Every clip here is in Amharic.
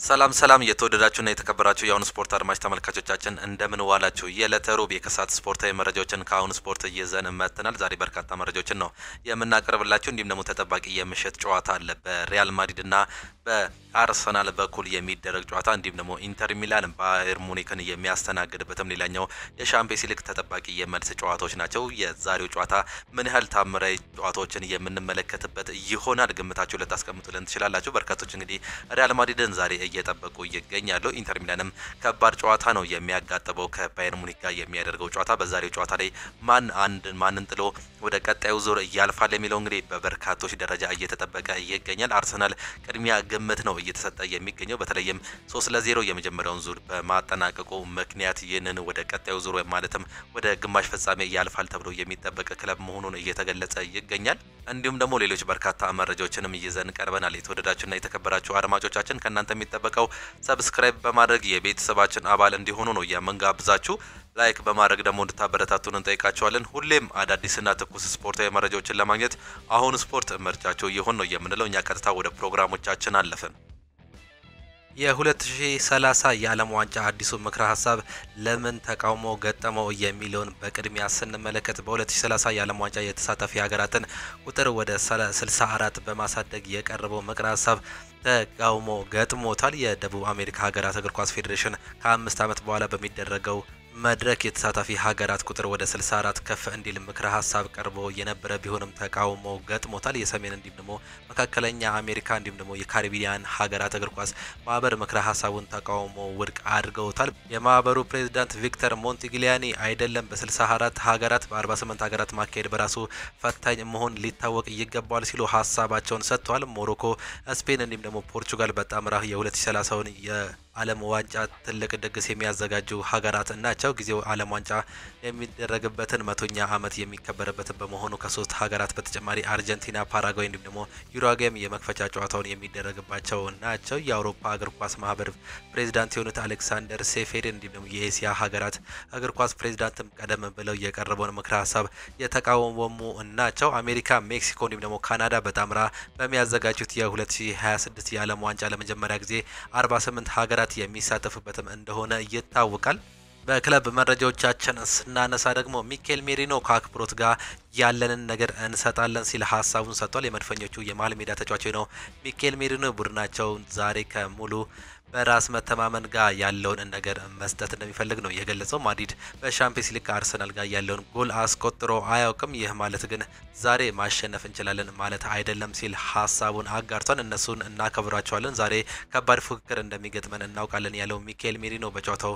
ሰላም ሰላም የተወደዳችሁና የተከበራችሁ የአሁን ስፖርት አድማጭ ተመልካቾቻችን እንደምን ዋላችሁ? የዕለተ ሮብ የከሰዓት ስፖርታዊ መረጃዎችን ከአሁን ስፖርት ይዘን መጥተናል። ዛሬ በርካታ መረጃዎችን ነው የምናቀርብላችሁ። እንዲሁም ደግሞ ተጠባቂ የምሽት ጨዋታ አለ በሪያል ማድሪድና በአርሰናል በኩል የሚደረግ ጨዋታ፣ እንዲሁም ደግሞ ኢንተር ሚላን ባየር ሙኒክን የሚያስተናግድበትም ሌላኛው የሻምፒየንስ ሊግ ተጠባቂ የመልስ ጨዋታዎች ናቸው። የዛሬው ጨዋታ ምን ያህል ታምራዊ ጨዋታዎችን የምንመለከትበት ይሆናል። ግምታችሁ ልታስቀምጡልን ትችላላችሁ። በርካቶች እንግዲህ ሪያል ማድሪድን ዛሬ እየጠበቁ ይገኛሉ። ኢንተር ሚላንም ከባድ ጨዋታ ነው የሚያጋጥመው ከባየር ሙኒክ ጋር የሚያደርገው ጨዋታ። በዛሬው ጨዋታ ላይ ማንን ጥሎ ወደ ቀጣዩ ዙር ያልፋል የሚለው እንግዲህ በበርካቶች ደረጃ እየተጠበቀ ይገኛል። አርሰናል ቅድሚያ ግምት ነው እየተሰጠ የሚገኘው በተለይም 3-0 የመጀመሪያውን ዙር በማጠናቀቁ ምክንያት ይህንን ወደ ቀጣዩ ዙር ማለትም ወደ ግማሽ ፍጻሜ ያልፋል ተብሎ የሚጠበቅ ክለብ መሆኑን እየተገለጸ ይገኛል። እንዲሁም ደግሞ ሌሎች በርካታ መረጃዎችንም ይዘን ቀርበናል። የተወደዳችሁና የተከበራችሁ አድማጮቻችን ከእናንተ የሚጠበቀው ሰብስክራይብ በማድረግ የቤተሰባችን አባል እንዲሆኑ ነው የምንጋብዛችሁ። ላይክ በማድረግ ደግሞ እንድታበረታቱን እንጠይቃችኋለን። ሁሌም አዳዲስና ትኩስ ስፖርታዊ መረጃዎችን ለማግኘት አሁን ስፖርት ምርጫቸው ይሁን ነው የምንለው። እኛ ቀጥታ ወደ ፕሮግራሞቻችን አለፍን። የ2030 የዓለም ዋንጫ አዲሱ ምክረ ሀሳብ ለምን ተቃውሞ ገጠመው የሚለውን በቅድሚያ ስንመለከት በ2030 የዓለም ዋንጫ የተሳታፊ ሀገራትን ቁጥር ወደ 64 በማሳደግ የቀረበው ምክረ ሀሳብ ተቃውሞ ገጥሞታል። የደቡብ አሜሪካ ሀገራት እግር ኳስ ፌዴሬሽን ከ5 ዓመት በኋላ በሚደረገው መድረክ የተሳታፊ ሀገራት ቁጥር ወደ 64 ከፍ እንዲል ምክረ ሀሳብ ቀርቦ የነበረ ቢሆንም ተቃውሞ ገጥሞታል። የሰሜን እንዲሁም ደግሞ መካከለኛ አሜሪካ እንዲሁም ደግሞ የካሪቢያን ሀገራት እግር ኳስ ማህበር ምክረ ሀሳቡን ተቃውሞ ውድቅ አድርገውታል። የማህበሩ ፕሬዚዳንት ቪክተር ሞንቲግሊያኒ አይደለም በ64 ሀገራት በ48 ሀገራት ማካሄድ በራሱ ፈታኝ መሆን ሊታወቅ ይገባዋል ሲሉ ሀሳባቸውን ሰጥተዋል። ሞሮኮ፣ ስፔን እንዲሁም ደግሞ ፖርቹጋል በጣምራ የ2030ውን የዓለም ዋንጫ ትልቅ ድግስ የሚያዘጋጁ ሀገራት ናቸው። ጊዜው ዓለም ዋንጫ የሚደረግበትን 100ኛ ዓመት የሚከበርበት በመሆኑ ከ3 ሀገራት በተጨማሪ አርጀንቲና፣ ፓራጓይ እንዲሁም ደግሞ ዩሩጓይም የመክፈቻ ጨዋታውን የሚደረግባቸው ናቸው። የአውሮፓ እግር ኳስ ማህበር ፕሬዚዳንት የሆኑት አሌክሳንደር ሴፌድ እንዲሁም ደግሞ የኤሲያ ሀገራት እግር ኳስ ፕሬዚዳንትም ቀደም ብለው የቀረበውን ምክረ ሀሳብ የተቃወሙ ናቸው። አሜሪካ፣ ሜክሲኮ እንዲሁም ደግሞ ካናዳ በጣምራ በሚያዘጋጁት የ2026 የዓለም ዋንጫ ለመጀመሪያ ጊዜ 48 ሀገራት የሚሳተፉበትም እንደሆነ ይታወቃል። በክለብ መረጃዎቻችን ስናነሳ ደግሞ ሚኬል ሜሪኖ ከአክብሮት ጋር ያለንን ነገር እንሰጣለን ሲል ሀሳቡን ሰጥቷል። የመድፈኞቹ የመሀል ሜዳ ተጫዋች ነው ሚኬል ሜሪኖ ቡድናቸው ዛሬ ከሙሉ በራስ መተማመን ጋር ያለውን ነገር መስጠት እንደሚፈልግ ነው የገለጸው። ማድሪድ በሻምፒየንስ ሊግ ከአርሰናል ጋር ያለውን ጎል አስቆጥሮ አያውቅም። ይህ ማለት ግን ዛሬ ማሸነፍ እንችላለን ማለት አይደለም ሲል ሀሳቡን አጋርቷል። እነሱን እናከብራቸዋለን፣ ዛሬ ከባድ ፉክክር እንደሚገጥመን እናውቃለን ያለው ሚኬል ሜሪኖ በጨዋታው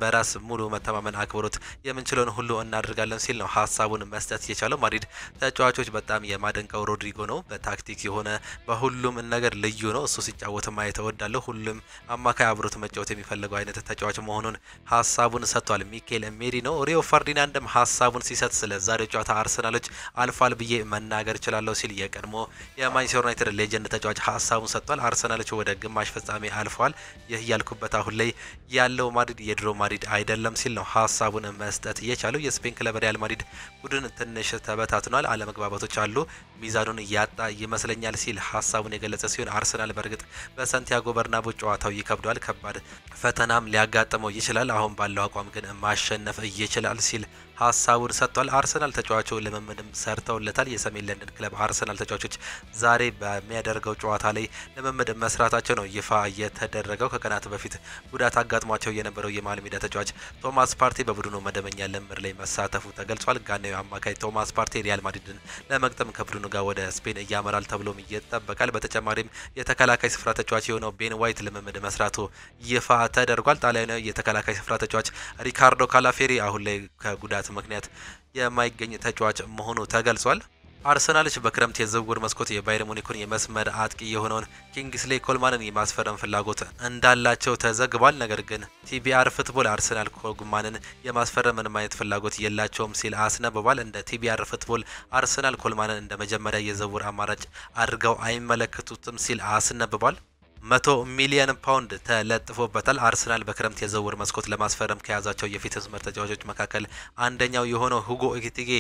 በራስ ሙሉ መተማመን አክብሮት የምንችለውን ሁሉ እናደርጋለን ሲል ነው ሀሳቡን መስጠት የቻለው። ማድሪድ ተጫዋቾች በጣም የማደንቀው ሮድሪጎ ነው። በታክቲክ የሆነ በሁሉም ነገር ልዩ ነው። እሱ ሲጫወት ማየት እወዳለሁ። ሁሉም አማካይ አብሮት መጫወት የሚፈልገው አይነት ተጫዋች መሆኑን ሀሳቡን ሰጥቷል ሚኬል ሜሪኖ። ሪዮ ፈርዲናንድም ሀሳቡን ሲሰጥ ስለ ዛሬው ጨዋታ አርሰናሎች አልፏል ብዬ መናገር እችላለሁ ሲል የቀድሞ የማንቸስተር ዩናይትድ ሌጀንድ ተጫዋች ሀሳቡን ሰጥቷል። አርሰናሎች ወደ ግማሽ ፍጻሜ አልፏል። ይህ ያልኩበት አሁን ላይ ያለው ማድሪድ የድሮ ማድሪድ አይደለም ሲል ነው ሀሳቡን መስጠት የቻለው። የስፔን ክለብ ሪያል ማድሪድ ቡድን ትንሽ ተበታትኗል፣ አለመግባባቶች አሉ፣ ሚዛኑን እያጣ ይመስለኛል ሲል ሀሳቡን የገለጸ ሲሆን አርሰናል በእርግጥ በሳንቲያጎ በርናቡ ጨዋታው ይከብዷል፣ ከባድ ፈተናም ሊያጋጥመው ይችላል። አሁን ባለው አቋም ግን ማሸነፍ ይችላል ሲል ሀሳቡን ሰጥቷል። አርሰናል ተጫዋቹ ልምምድም ሰርተውለታል። የሰሜን ለንደን ክለብ አርሰናል ተጫዋቾች ዛሬ በሚያደርገው ጨዋታ ላይ ልምምድ መስራታቸው ነው ይፋ የተደረገው። ከቀናት በፊት ጉዳት አጋጥሟቸው የነበረው የመሃል ሜዳ ተጫዋች ቶማስ ፓርቴ በቡድኑ መደበኛ ልምምድ ላይ መሳተፉ ተገልጿል። ጋናዊው አማካይ ቶማስ ፓርቴ ሪያል ማድሪድን ለመግጠም ከቡድኑ ጋር ወደ ስፔን እያመራል ተብሎም ይጠበቃል። በተጨማሪም የተከላካይ ስፍራ ተጫዋች የሆነው ቤን ዋይት ልምምድ መስራቱ ይፋ ተደርጓል። ጣሊያናዊ የተከላካይ ስፍራ ተጫዋች ሪካርዶ ካላፌሪ አሁን ላይ ከጉዳት ምክንያት የማይገኝ ተጫዋች መሆኑ ተገልጿል። አርሰናሎች በክረምት የዝውውር መስኮት የባየር ሙኒኩን የመስመር አጥቂ የሆነውን ኪንግስሌ ኮልማንን የማስፈረም ፍላጎት እንዳላቸው ተዘግቧል። ነገር ግን ቲቢአር ፉትቦል አርሰናል ኮልማንን የማስፈረም ምንም አይነት ፍላጎት የላቸውም ሲል አስነብቧል። እንደ ቲቢአር ፉትቦል አርሰናል ኮልማንን እንደ መጀመሪያ የዝውውር አማራጭ አድርገው አይመለከቱትም ሲል አስነብቧል። 100 ሚሊዮን ፓውንድ ተለጥፎበታል። አርሰናል በክረምት የዝውውር መስኮት ለማስፈረም ከያዛቸው የፊት መስመር ተጫዋቾች መካከል አንደኛው የሆነው ሁጎ ኤኪቲኬ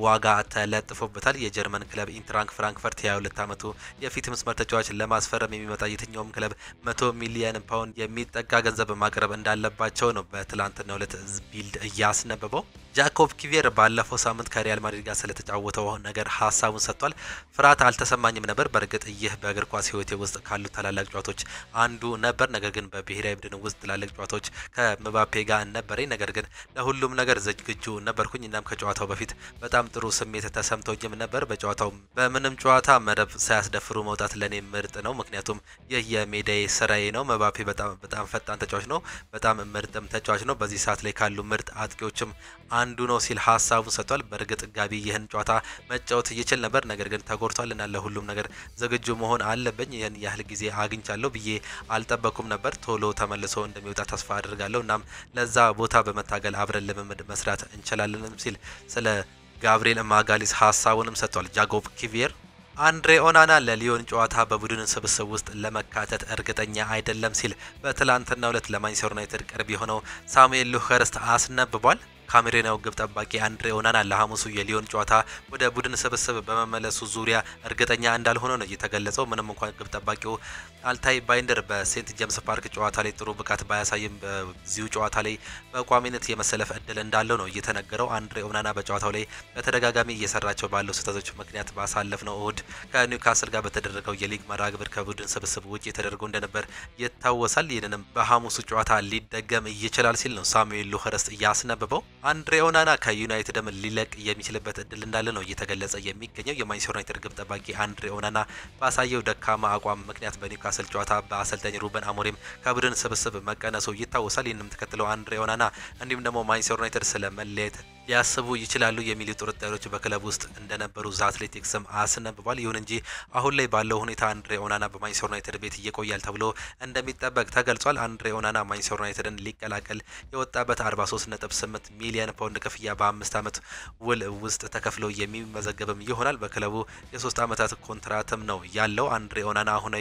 ዋጋ ተለጥፎበታል። የጀርመን ክለብ ኢንትራንክ ፍራንክፈርት የ22 ዓመቱ የፊት መስመር ተጫዋች ለማስፈረም የሚመጣ የትኛውም ክለብ 100 ሚሊዮን ፓውንድ የሚጠጋ ገንዘብ ማቅረብ እንዳለባቸው ነው በትላንትናው ዕለት ቢልድ እያስነበበው። ጃኮብ ኪቪየር ባለፈው ሳምንት ከሪያል ማድሪድ ጋር ስለተጫወተው ነገር ሀሳቡን ሰጥቷል። ፍርሃት አልተሰማኝም ነበር። በእርግጥ ይህ በእግር ኳስ ሕይወቴ ውስጥ ካሉ ታላላቅ ጨዋታዎች አንዱ ነበር። ነገር ግን በብሔራዊ ቡድን ውስጥ ትላልቅ ጨዋታዎች ከምባፔ ጋር ነበረኝ። ነገር ግን ለሁሉም ነገር ዝግጁ ነበርኩኝ። እናም ከጨዋታው በፊት በጣም ጥሩ ስሜት ተሰምቶኝም ነበር። በጨዋታው በምንም ጨዋታ መረብ ሳያስደፍሩ መውጣት ለኔ ምርጥ ነው። ምክንያቱም ይህ የሜዳዬ ስራዬ ነው። መባፔ በጣም ፈጣን ተጫዋች ነው። በጣም ምርጥም ተጫዋች ነው። በዚህ ሰዓት ላይ ካሉ ምርጥ አጥቂዎችም አንዱ ነው ሲል ሀሳቡን ሰጥቷል። በእርግጥ ጋቢ ይህን ጨዋታ መጫወት ይችል ነበር። ነገር ግን ተጎድቷል እና ለሁሉም ነገር ዝግጁ መሆን አለብኝ። ይህን ያህል ጊዜ አግኝቻለሁ ብዬ አልጠበኩም ነበር። ቶሎ ተመልሶ እንደሚወጣ ተስፋ አድርጋለሁ። እናም ለዛ ቦታ በመታገል አብረን ልምምድ መስራት እንችላለንም ሲል ስለ ጋብሪኤል ማጋሊስ ሀሳቡንም ሰጥቷል። ጃኮብ ኪቪየር አንድሬ ኦናና ለሊዮን ጨዋታ በቡድን ስብስብ ውስጥ ለመካተት እርግጠኛ አይደለም ሲል በትላንትናው ዕለት ለማንቸስተር ዩናይትድ ቅርብ የሆነው ሳሙኤል ሉኸርስት አስነብቧል። ካሜሩናዊው ግብ ጠባቂ አንድሬ ኦናና ለሐሙሱ የሊዮን ጨዋታ ወደ ቡድን ስብስብ በመመለሱ ዙሪያ እርግጠኛ እንዳልሆነ ነው የተገለጸው። ምንም እንኳን ግብ ጠባቂው አልታይ ባይንደር በሴንት ጄምስ ፓርክ ጨዋታ ላይ ጥሩ ብቃት ባያሳይም በዚሁ ጨዋታ ላይ በቋሚነት የመሰለፍ እድል እንዳለው ነው እየተነገረው። አንድሬ ኦናና በጨዋታው ላይ በተደጋጋሚ እየሰራቸው ባለው ስህተቶች ምክንያት ባሳለፍነው እሁድ ከኒውካስል ጋር በተደረገው የሊግ መርሃ ግብር ከቡድን ስብስብ ውጪ ተደርጎ እንደነበር ይታወሳል። ይህንንም በሐሙሱ ጨዋታ ሊደገም ይችላል ሲል ነው ሳሙኤል ሉኸርስት እያስነበበው። አንድሬ ኦናና ከዩናይትድም ሊለቅ የሚችልበት እድል እንዳለ ነው እየተገለጸ የሚገኘው። የማንቸስተር ዩናይትድ ግብ ጠባቂ አንድሬ ኦናና ባሳየው ደካማ አቋም ምክንያት በኒውካስል ጨዋታ በአሰልጣኝ ሩበን አሞሪም ከቡድን ስብስብ መቀነሱ ይታወሳል። ይህንም ተከትለው አንድሬ ኦናና እንዲሁም ደግሞ ማንቸስተር ዩናይትድ ስለ መለየት ሊያስቡ ይችላሉ የሚሉ ጥርጣሬዎች በክለብ ውስጥ እንደነበሩ ዘ አትሌቲክስም አስነብቧል። ይሁን እንጂ አሁን ላይ ባለው ሁኔታ አንድሬ ኦናና በማንቸስተር ዩናይትድ ቤት ይቆያል ተብሎ እንደሚጠበቅ ተገልጿል። አንድሬ ኦናና ማንቸስተር ዩናይትድን ሊቀላቀል የወጣበት 43.8 ሚሊዮን ፓውንድ ክፍያ በ5 ዓመት ውል ውስጥ ተከፍሎ የሚመዘገብም ይሆናል። በክለቡ የ3 ዓመታት ኮንትራትም ነው ያለው። አንድሬ ኦናና አሁን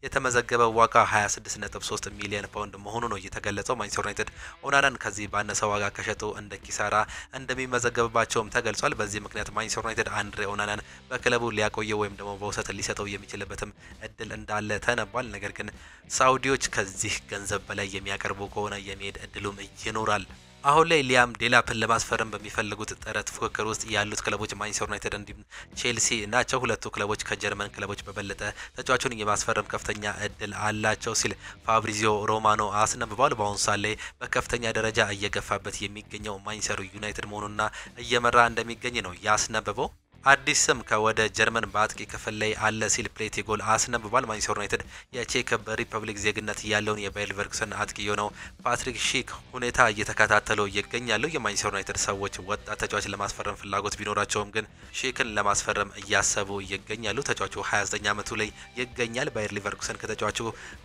የተመዘገበው ዋጋ 26.3 ሚሊዮን ፓውንድ መሆኑ ነው የተገለጸው። ማንቸስተር ዩናይትድ ኦናናን ከዚህ ባነሰ ዋጋ ከሸጡ እንደ ኪሳራ እንደሚመዘገብባቸውም ተገልጿል። በዚህ ምክንያት ማንቸስተር ዩናይትድ አንድሬ ኦናናን በክለቡ ሊያቆየው ወይም ደግሞ በውሰት ሊሰጠው የሚችልበትም እድል እንዳለ ተነቧል። ነገር ግን ሳውዲዎች ከዚህ ገንዘብ በላይ የሚያቀርቡ ከሆነ የሚሄድ እድሉም ይኖራል። አሁን ላይ ሊያም ዴላፕን ለማስፈረም በሚፈልጉት ጥረት ፉክክር ውስጥ ያሉት ክለቦች ማንቸስተር ዩናይትድ እንዲሁም ቼልሲ ናቸው። ሁለቱ ክለቦች ከጀርመን ክለቦች በበለጠ ተጫዋቹን የማስፈረም ከፍተኛ እድል አላቸው ሲል ፋብሪዚዮ ሮማኖ አስነብቧል። በአሁኑ ሰዓት ላይ በከፍተኛ ደረጃ እየገፋበት የሚገኘው ማንቸስተር ዩናይትድ መሆኑና እየመራ እንደሚገኝ ነው ያስነበበው። አዲስ ስም ከወደ ጀርመን በአጥቂ ክፍል ላይ አለ ሲል ፕሌቲ ጎል አስነብቧል። ማንቸስተር ዩናይትድ የቼክ ሪፐብሊክ ዜግነት ያለውን የባየር ሌቨርኩሰን አጥቂ የሆነው ፓትሪክ ሺክ ሁኔታ እየተከታተለው ይገኛሉ። የማንቸስተር ዩናይትድ ሰዎች ወጣት ተጫዋች ለማስፈረም ፍላጎት ቢኖራቸውም ግን ሺክን ለማስፈረም እያሰቡ ይገኛሉ። ተጫዋቹ 29 ዓመቱ ላይ ይገኛል። ባየር ሌቨርኩሰን ከተጫዋቹ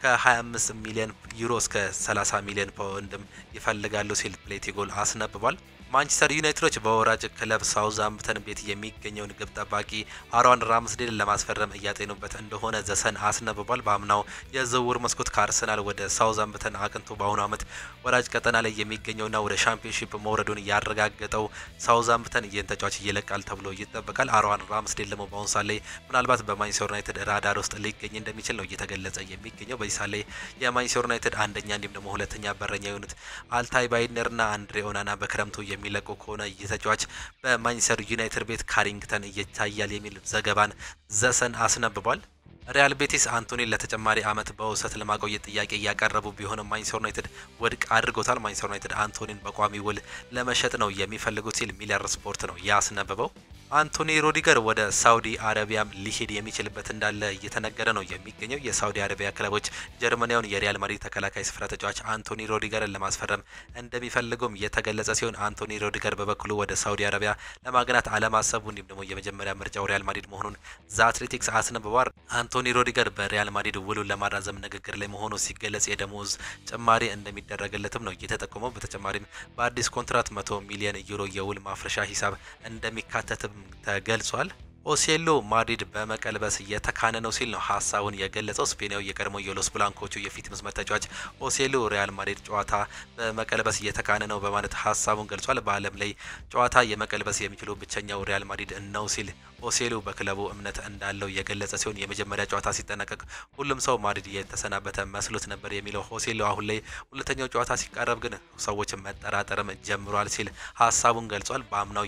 ከ25 ሚሊዮን ዩሮ እስከ 30 ሚሊዮን ፓውንድም ይፈልጋሉ ሲል ፕሌቲ ጎል አስነብቧል። ማንቸስተር ዩናይትዶች በወራጅ ክለብ ሳውዛምፕተን ቤት የሚገኘውን ግብ ጠባቂ አሮን ራምስዴል ለማስፈረም እያጤኑበት እንደሆነ ዘሰን አስነብቧል። በአምናው የዝውውር መስኮት ከአርሰናል ወደ ሳውዛምፕተን አቅንቶ በአሁኑ ዓመት ወራጅ ቀጠና ላይ የሚገኘውና ወደ ሻምፒዮንሺፕ መውረዱን ያረጋገጠው ሳውዛምፕተን ይህን ተጫዋች ይለቃል ተብሎ ይጠበቃል። አሮን ራምስዴል ደግሞ በአሁኑ ሰዓት ላይ ምናልባት በማንቸስተር ዩናይትድ ራዳር ውስጥ ሊገኝ እንደሚችል ነው እየተገለጸ የሚገኘው። በዚህ ሰዓት ላይ የማንቸስተር ዩናይትድ አንደኛ እንዲሁም ደግሞ ሁለተኛ በረኛ የሆኑት አልታይ ባይነርና አንድሬ ኦናና በክረምቱ የሚለቁ ከሆነ የተጫዋች በማንቸስተር ዩናይትድ ቤት ካሪንግተን ይታያል የሚል ዘገባን ዘሰን አስነብቧል። ሪያል ቤቲስ አንቶኒን ለተጨማሪ ዓመት በውሰት ለማቆየት ጥያቄ እያቀረቡ ቢሆንም ማንቸስተር ዩናይትድ ውድቅ አድርጎታል። ማንቸስተር ዩናይትድ አንቶኒን በቋሚ ውል ለመሸጥ ነው የሚፈልጉት ሲል ሚለር ስፖርት ነው ያስነበበው። አንቶኒ ሮዲገር ወደ ሳውዲ አረቢያም ሊሄድ የሚችልበት እንዳለ እየተነገረ ነው የሚገኘው። የሳውዲ አረቢያ ክለቦች ጀርመናዊውን የሪያል ማድሪድ ተከላካይ ስፍራ ተጫዋች አንቶኒ ሮዲገርን ለማስፈረም እንደሚፈልጉም የተገለጸ ሲሆን አንቶኒ ሮዲገር በበኩሉ ወደ ሳውዲ አረቢያ ለማግናት አለማሰቡ እንዲሁም ደግሞ የመጀመሪያ ምርጫው ሪያል ማድሪድ መሆኑን ዘ አትሌቲክስ አስነብቧል። አንቶኒ ሮዲገር በሪያል ማድሪድ ውሉን ለማራዘም ንግግር ላይ መሆኑ ሲገለጽ የደሞዝ ጭማሪ እንደሚደረግለትም ነው እየተጠቆመው። በተጨማሪም በአዲስ ኮንትራት 100 ሚሊዮን ዩሮ የውል ማፍረሻ ሂሳብ እንደሚካተትም ተገልጿል። ኦሴሎ ማድሪድ በመቀልበስ እየተካነ ነው ሲል ነው ሀሳቡን የገለጸው። ስፔናዊ የቀድሞ የሎስ ብላንኮቹ የፊት መስመር ተጫዋች ኦሴሎ ሪያል ማድሪድ ጨዋታ በመቀልበስ እየተካነ ነው በማለት ሀሳቡን ገልጿል። በዓለም ላይ ጨዋታ የመቀልበስ የሚችሉ ብቸኛው ሪያል ማድሪድ ነው ሲል ኦሴሎ በክለቡ እምነት እንዳለው የገለጸ ሲሆን የመጀመሪያ ጨዋታ ሲጠናቀቅ ሁሉም ሰው ማድሪድ የተሰናበተ መስሎት ነበር የሚለው ኦሴሎ አሁን ላይ ሁለተኛው ጨዋታ ሲቃረብ ግን ሰዎች መጠራጠርም ጀምሯል ሲል ሀሳቡን ገልጿል። በአምናው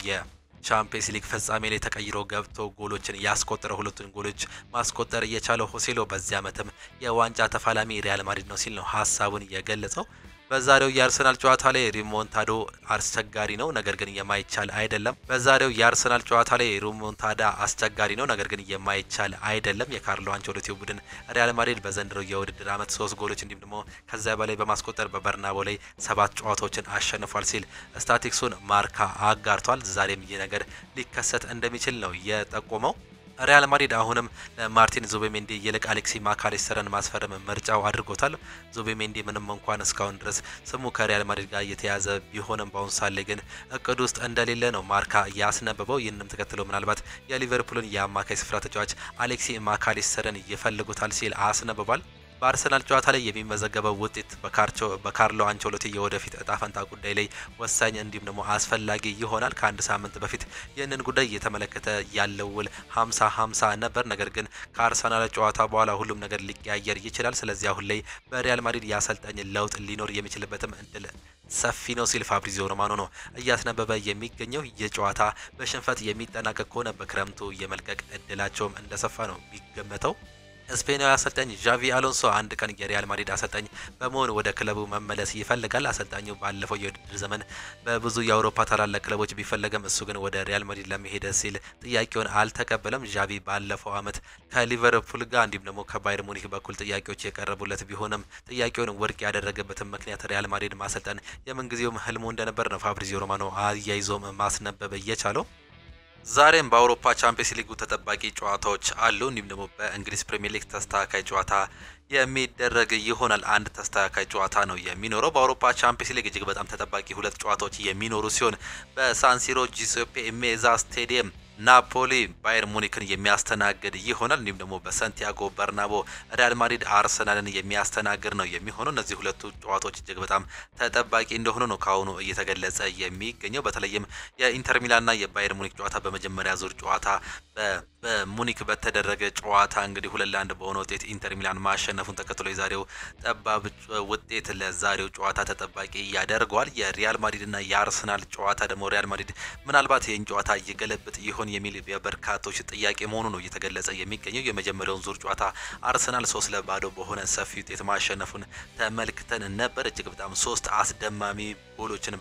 ቻምፒየንስ ሊግ ፍጻሜ ላይ ተቀይሮ ገብቶ ጎሎችን ያስቆጠረ ሁለቱን ጎሎች ማስቆጠር የቻለው ኦሴሎ በዚህ ዓመትም የዋንጫ ተፋላሚ ሪያል ማድሪድ ነው ሲል ነው ሀሳቡን የገለጸው። በዛሬው የአርሰናል ጨዋታ ላይ ሪሞንታዶ አስቸጋሪ ነው ነገር ግን የማይቻል አይደለም። አስቸጋሪ ነው ነገር ግን የማይቻል አይደለም። የካርሎ አንቸሎቲ ቡድን ሪያል ማድሪድ በዘንድሮው የውድድር ዓመት 3 ጎሎች እንዲሁም ደግሞ ከዛ በላይ በማስቆጠር በበርናቦ ላይ 7 ጨዋታዎችን አሸንፏል ሲል ስታቲክሱን ማርካ አጋርቷል። ዛሬም ይህ ነገር ሊከሰት እንደሚችል ነው የጠቆመው። ሪያል ማድሪድ አሁንም ማርቲን ዙቤሜንዲ ይልቅ አሌክሲ ማካሊስተርን ማስፈረም ምርጫው አድርጎታል። ዙቤሜንዲ ምንም እንኳን እስካሁን ድረስ ስሙ ከሪያል ማድሪድ ጋር የተያዘ ቢሆንም በአሁኑ ሰዓት ላይ ግን እቅድ ውስጥ እንደሌለ ነው ማርካ ያስነበበው። ይህንም ተከትሎ ምናልባት የሊቨርፑልን የአማካይ ስፍራ ተጫዋች አሌክሲ ማካሊስተርን ይፈልጉታል ሲል አስነብቧል። በአርሰናል ጨዋታ ላይ የሚመዘገበው ውጤት በካርሎ አንቸሎቲ የወደፊት እጣ ፈንታ ጉዳይ ላይ ወሳኝ እንዲሁም ደግሞ አስፈላጊ ይሆናል። ከአንድ ሳምንት በፊት ይህንን ጉዳይ እየተመለከተ ያለው ውል 50-50 ነበር። ነገር ግን ከአርሰናል ጨዋታ በኋላ ሁሉም ነገር ሊቀያየር ይችላል። ስለዚህ አሁን ላይ በሪያል ማድሪድ የአሰልጣኝ ለውጥ ሊኖር የሚችልበትም እድል ሰፊ ነው ሲል ፋብሪዚዮ ሮማኖ ነው እያስነበበ የሚገኘው። የጨዋታ በሽንፈት የሚጠናቀቅ ከሆነ በክረምቱ የመልቀቅ እድላቸውም እንደሰፋ ነው የሚገመተው። ስፔናዊ አሰልጣኝ ዣቪ አሎንሶ አንድ ቀን የሪያል ማድሪድ አሰልጣኝ በመሆን ወደ ክለቡ መመለስ ይፈልጋል። አሰልጣኙ ባለፈው የውድድር ዘመን በብዙ የአውሮፓ ታላላቅ ክለቦች ቢፈለግም እሱ ግን ወደ ሪያል ማድሪድ ለመሄድ ሲል ጥያቄውን አልተቀበለም። ዣቪ ባለፈው ዓመት ከሊቨርፑል ጋር እንዲሁም ደግሞ ከባየር ሙኒክ በኩል ጥያቄዎች የቀረቡለት ቢሆንም ጥያቄውን ውድቅ ያደረገበትን ምክንያት ሪያል ማድሪድ ማሰልጠን የምንጊዜውም ህልሙ እንደነበር ነው ፋብሪዚዮ ሮማኖ አያይዞም ማስነበብ እየቻለው። ዛሬም በአውሮፓ ቻምፒየንስ ሊጉ ተጠባቂ ጨዋታዎች አሉ። እንዲሁም ደግሞ በእንግሊዝ ፕሪሚየር ሊግ ተስተካካይ ጨዋታ የሚደረግ ይሆናል። አንድ ተስተካካይ ጨዋታ ነው የሚኖረው። በአውሮፓ ቻምፒየንስ ሊግ እጅግ በጣም ተጠባቂ ሁለት ጨዋታዎች የሚኖሩ ሲሆን በሳንሲሮ ጂሴፔ ሜዛ ስቴዲየም ናፖሊ ባየር ሙኒክን የሚያስተናግድ ይሆናል። እንዲሁም ደግሞ በሳንቲያጎ በርናቦ ሪያል ማድሪድ አርሰናልን የሚያስተናግድ ነው የሚሆነው። እነዚህ ሁለቱ ጨዋታዎች እጅግ በጣም ተጠባቂ እንደሆኑ ነው ካሁኑ እየተገለጸ የሚገኘው። በተለይም የኢንተር ሚላንና የባየር ሙኒክ ጨዋታ በመጀመሪያ ዙር ጨዋታ በሙኒክ በተደረገ ጨዋታ እንግዲህ 2-1 በሆነ ውጤት ኢንተር ሚላን ማሸነፉን ተከትሎ የዛሬው ጠባብ ውጤት ለዛሬው ጨዋታ ተጠባቂ ያደርገዋል። የሪያል ማድሪድና የአርሰናል ጨዋታ ደግሞ ሪያል ማድሪድ ምናልባት ይህን ጨዋታ ይገለብጥ ይሆን የሚል የበርካቶች ጥያቄ መሆኑ ነው እየተገለጸ የሚገኘው። የመጀመሪያውን ዙር ጨዋታ አርሰናል 3-0 በሆነ ሰፊ ውጤት ማሸነፉን ተመልክተን ነበር። እጅግ በጣም 3 አስደማሚ ጎሎችን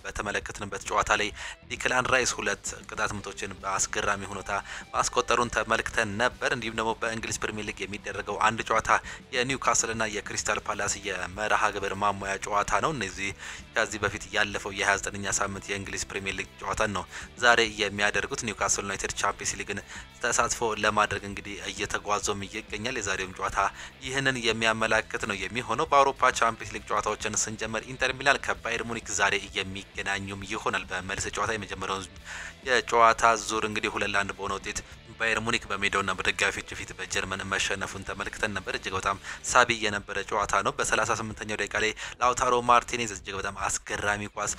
በተመለከትንበት ጨዋታ ላይ ዲክላን ራይስ 2 ቅጣት ምቶችን በአስገራሚ ሁኔታ ማስቆጠሩን ተመልክተን ነበር። እንዲሁም ደግሞ በእንግሊዝ ፕሪሚየር ሊግ የሚደረገው አንድ ጨዋታ የኒውካስልና የክሪስታል ፓላስ የመርሃ ግብር ማሟያ ጨዋታ ነው። እነዚህ ከዚህ በፊት ያለፈው የ29ኛ ሳምንት የእንግሊዝ ፕሪሚየር ሊግ ጨዋታን ነው ዛሬ የሚያደርጉት። ኒውካስል ዩናይትድ ቻምፒየንስ ሊግን ተሳትፎ ለማድረግ እንግዲህ እየተጓዘም ይገኛል። የዛሬውን ጨዋታ ይህንን የሚያመላክት ነው የሚሆነው። በአውሮፓ ቻምፒየንስ ሊግ ጨዋታዎችን ስንጀምር ኢንተር ሚላን ከባየር ሙኒክ ዛሬ የሚገናኙም ይሆናል። በመልስ ጨዋታ የመጀመሪያውን የጨዋታ ዙር እንግዲህ 2-1 በሆነ ውጤት ባየር ሙኒክ በሜዳውና በደጋፊዎቹ ፊት በጀርመን መሸነፉን ተመልክተን ነበር። እጅግ በጣም ሳቢ የነበረ ጨዋታ ነው። በ38ኛው ደቂቃ ላይ ላውታሮ ማርቲኔዝ እጅግ በጣም አስገራሚ ኳስ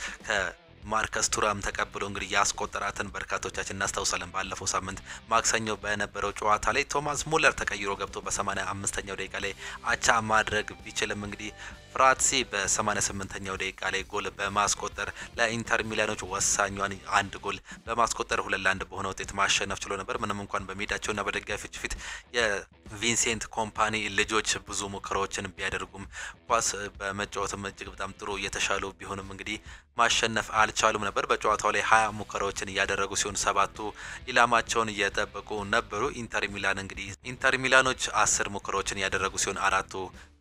ማርከስ ቱራም ተቀብሎ እንግዲህ ያስቆጠራትን በርካቶቻችን እናስታውሳለን። ባለፈው ሳምንት ማክሰኞ በነበረው ጨዋታ ላይ ቶማስ ሙለር ተቀይሮ ገብቶ በ85ኛው ደቂቃ ላይ አቻ ማድረግ ቢችልም እንግዲህ ፍራትሲ በ88ኛው ደቂቃ ላይ ጎል በማስቆጠር ለኢንተር ሚላኖች ወሳኛን አንድ ጎል በማስቆጠር 2-1 በሆነ ውጤት ማሸነፍ ችሎ ነበር። ምንም እንኳን በሜዳቸውና በደጋፊዎች ፊት የቪንሴንት ኮምፓኒ ልጆች ብዙ ሙከራዎችን ቢያደርጉም ኳስ በመጫወትም እጅግ በጣም ጥሩ የተሻሉ ቢሆንም እንግዲህ ማሸነፍ አልቻሉም ነበር። በጨዋታው ላይ 20 ሙከራዎችን እያደረጉ ሲሆን 7ቱ ኢላማቸውን እየጠበቁ ነበሩ። ኢንተር ሚላኖች 10 ሙከራዎችን ያደረጉ ሲሆን 4ቱ